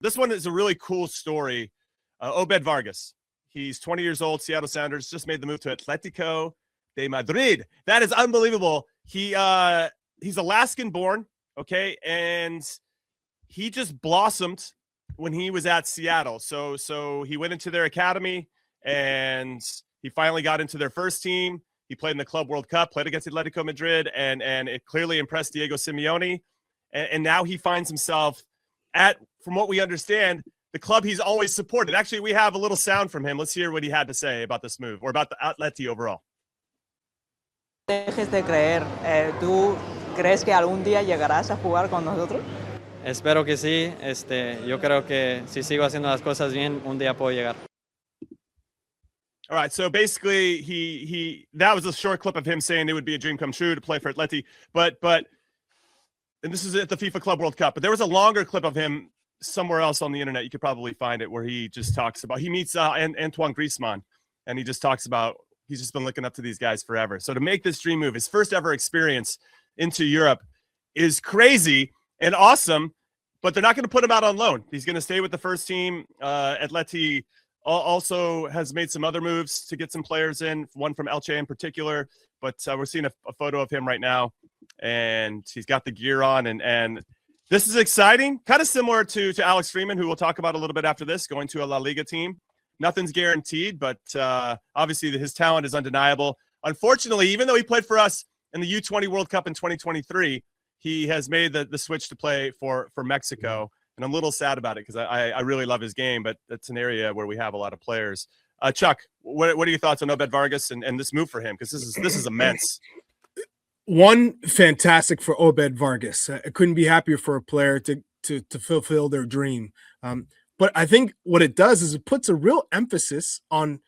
This one is a really cool story. Obed Vargas. He's 20 years old, Seattle Sounders, just made the move to Atlético de Madrid. That is unbelievable. He's Alaskan-born, okay, and he just blossomed when he was at Seattle. So he went into their academy, and he finally got into their first team. He played in the Club World Cup, played against Atlético Madrid, and it clearly impressed Diego Simeone. And now he finds himself at, from what we understand, the club he's always supported. Actually, we have a little sound from him. Let's hear what he had to say about this move or about the Atleti overall. Dejes de creer. ¿Tú crees que algún día llegarás a jugar con nosotros? Espero que sí. Yo creo que si sigo haciendo las cosas bien, un día puedo llegar. All right, so basically, that was a short clip of him saying it would be a dream come true to play for Atleti, but and this is at the FIFA Club World Cup, but there was a longer clip of him somewhere else on the internet. You could probably find it where he just talks about, he meets Antoine Griezmann, and he just talks about he's just been looking up to these guys forever. So to make this dream move, his first ever experience into Europe, is crazy and awesome, but they're not going to put him out on loan. He's going to stay with the first team. Atleti also has made some other moves to get some players in, one from Elche in particular, but we're seeing a photo of him right now, and he's got the gear on, and this is exciting, kind of similar to Alex Freeman, who we'll talk about a little bit after this, going to a La Liga team. Nothing's guaranteed, but obviously his talent is undeniable. Unfortunately, even though he played for us in the U20 World Cup in 2023, he has made the switch to play for Mexico. And I'm a little sad about it because I really love his game, but that's an area where we have a lot of players. Chuck, what are your thoughts on Obed Vargas and this move for him? Because this is immense. One, fantastic for Obed Vargas. I couldn't be happier for a player to fulfill their dream. But I think what it does is it puts a real emphasis on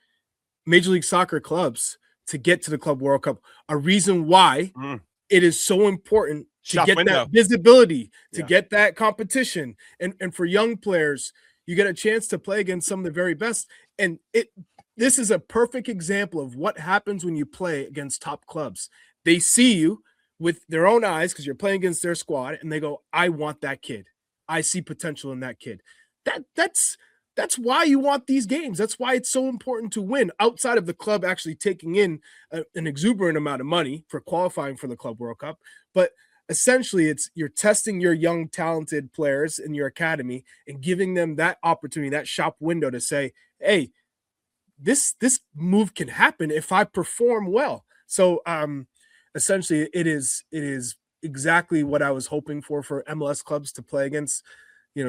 Major League Soccer clubs to get to the Club World Cup. A reason why it is so important to get that visibility, to get that competition. And for young players, you get a chance to play against some of the very best. And this is a perfect example of what happens when you play against top clubs. They see you with their own eyes because you're playing against their squad, and they go, I want that kid. I see potential in that kid. That's why you want these games. That's why it's so important to win outside of the club actually taking in an exuberant amount of money for qualifying for the Club World Cup. But essentially, you're testing your young, talented players in your academy and giving them that opportunity, that shop window to say, hey, this move can happen if I perform well. So essentially, it is exactly what I was hoping for MLS clubs to play against,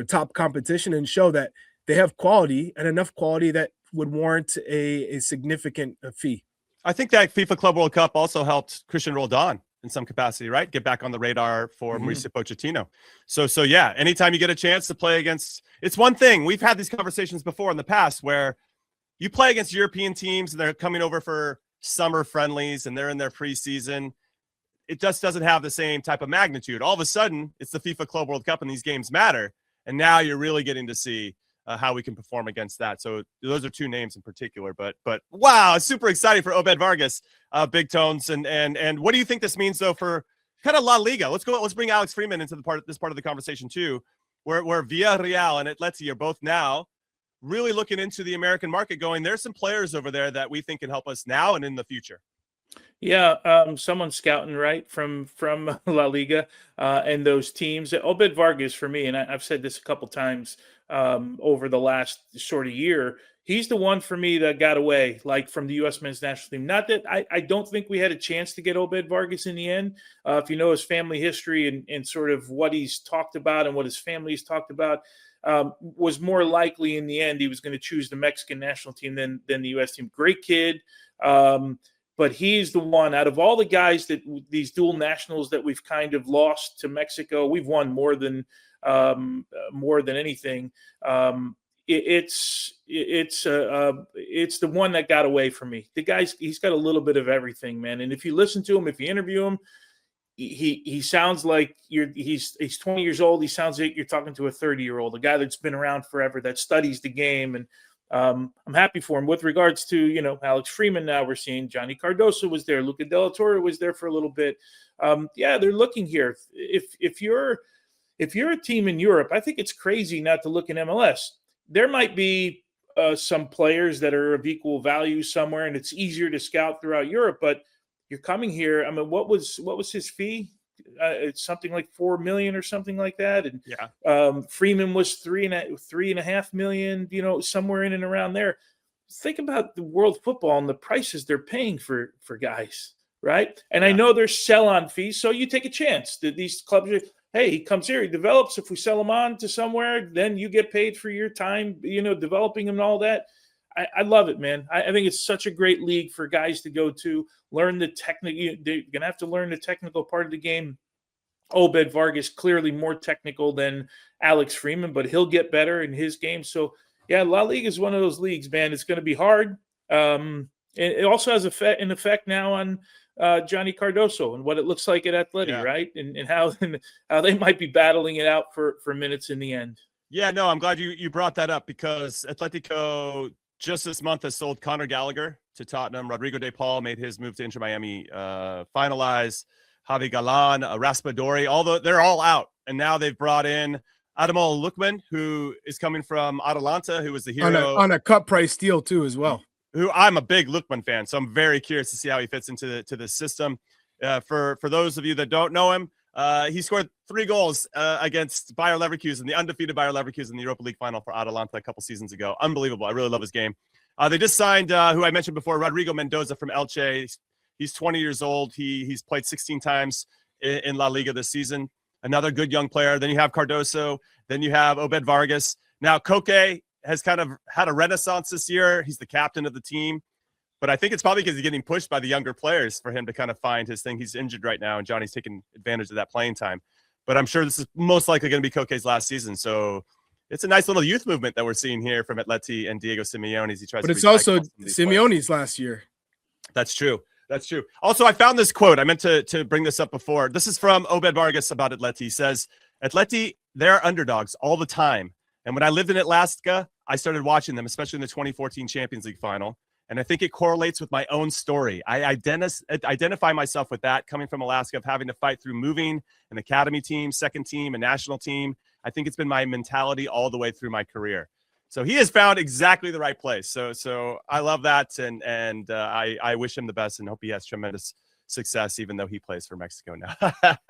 top competition and show that they have quality and enough quality that would warrant a significant fee. I think that FIFA Club World Cup also helped Christian Roldan in some capacity, right? Get back on the radar for Mauricio Pochettino. So yeah, anytime you get a chance to play against, it's one thing. We've had these conversations before in the past where you play against European teams and they're coming over for summer friendlies and they're in their preseason. It just doesn't have the same type of magnitude. All of a sudden, it's the FIFA Club World Cup and these games matter. And now you're really getting to see how we can perform against that. So those are two names in particular, but wow, super exciting for Obed Vargas, Big Tones. And what do you think this means though for kind of La Liga? Let's bring Alex Freeman into this part of the conversation too, where Villarreal and Atleti are both now really looking into the American market going, there's some players over there that we think can help us now and in the future. Yeah, someone's scouting right from La Liga and those teams. Obed Vargas for me, and I've said this a couple times over the last sort of year. He's the one for me that got away, like from the U.S. men's national team. Not that I don't think we had a chance to get Obed Vargas in the end. If you know his family history and sort of what he's talked about and what his family's talked about, was more likely in the end he was going to choose the Mexican national team than the U.S. team. Great kid. But he's the one out of all the guys that these dual nationals that we've kind of lost to Mexico. We've won more than anything. It's the one that got away from me. The guy's he's got a little bit of everything, man. And if you listen to him, if you interview him, he sounds like he's 20 years old. He sounds like you're talking to a 30-year-old, a guy that's been around forever, that studies the game. And I'm happy for him. With regards to, Alex Freeman, now we're seeing Johnny Cardoso was there. Luca de la Torre was there for a little bit. Yeah, they're looking here. If if you're a team in Europe, I think it's crazy not to look in MLS. There might be some players that are of equal value somewhere, and it's easier to scout throughout Europe. But you're coming here. I mean, what was his fee? It's something like $4 million or something like that. And Yeah. Freeman was $3.5 million. You know, somewhere in and around there. Think about the world football and the prices they're paying for guys, right? And I know there's sell-on fees, so you take a chance that these clubs are, hey, he comes here, he develops. If we sell him on to somewhere, then you get paid for your time, you know, developing him and all that. I love it, man. I think it's such a great league for guys to go to, learn the technical. They're going to have to learn the technical part of the game. Obed Vargas, clearly more technical than Alex Freeman, but he'll get better in his game. So, yeah, La Liga is one of those leagues, man. It's going to be hard. It also has an effect now on Johnny Cardoso and what it looks like at Atleti, right? And how they might be battling it out for minutes in the end. Yeah, no, I'm glad you brought that up because Atletico just this month has sold Conor Gallagher to Tottenham. Rodrigo De Paul made his move to Inter Miami finalize. Javi Galan, Raspadori, they're all out. And now they've brought in Ademola Lookman, who is coming from Atalanta, who was the hero. On a cut price deal, too, as well. Who I'm a big Lookman fan, so I'm very curious to see how he fits into the system. For those of you that don't know him, he scored 3 goals against Bayer Leverkusen, the undefeated Bayer Leverkusen in the Europa League final for Atalanta a couple seasons ago. Unbelievable. I really love his game. They just signed, who I mentioned before, Rodrigo Mendoza from Elche. He's 20 years old. He's played 16 times in La Liga this season. Another good young player. Then you have Cardoso. Then you have Obed Vargas. Now, Koke has kind of had a renaissance this year. He's the captain of the team. But I think it's probably because he's getting pushed by the younger players for him to kind of find his thing. He's injured right now, and Johnny's taking advantage of that playing time. But I'm sure this is most likely going to be Koke's last season. So it's a nice little youth movement that we're seeing here from Atleti and Diego Simeone as he tries to. But it's also Simeone's last year. That's true. That's true. Also, I found this quote. I meant to bring this up before. This is from Obed Vargas about Atleti. He says, Atleti, they're underdogs all the time. And when I lived in Alaska, I started watching them, especially in the 2014 Champions League final. And I think it correlates with my own story. I identify myself with that coming from Alaska, of having to fight through moving an academy team, second team, a national team. I think it's been my mentality all the way through my career. So he has found exactly the right place. So I love that, and I wish him the best and hope he has tremendous success, even though he plays for Mexico now.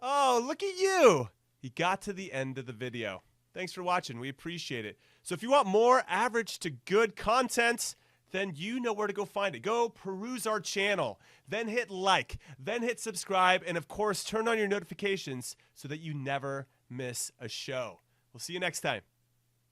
Oh, look at you. He got to the end of the video. Thanks for watching. We appreciate it. So if you want more average to good content, then you know where to go find it. Go peruse our channel, then hit like, then hit subscribe, and of course, turn on your notifications so that you never miss a show. We'll see you next time.